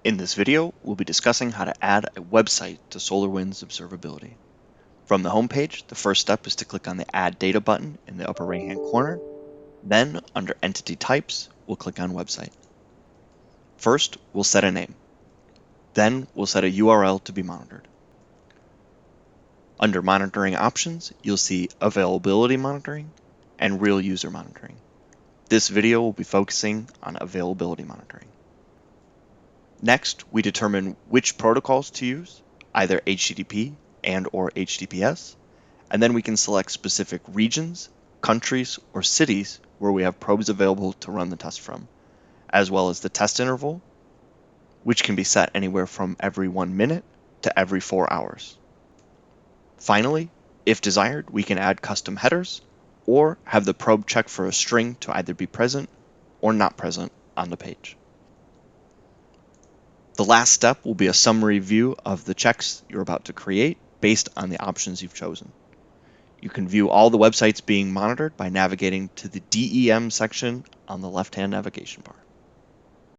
In this video, we'll be discussing how to add a website to SolarWinds Observability. From the homepage, the first step is to click on the Add Data button in the upper right-hand corner. Then, under Entity Types, we'll click on Website. First, we'll set a name. Then, we'll set a URL to be monitored. Under Monitoring Options, you'll see Availability Monitoring and Real User Monitoring. This video will be focusing on Availability Monitoring. Next, we determine which protocols to use, either HTTP and/or HTTPS, and then we can select specific regions, countries, or cities where we have probes available to run the test from, as well as the test interval, which can be set anywhere from every 1 minute to every 4 hours. Finally, if desired, we can add custom headers or have the probe check for a string to either be present or not present on the page. The last step will be a summary view of the checks you're about to create based on the options you've chosen. You can view all the websites being monitored by navigating to the DEM section on the left-hand navigation bar.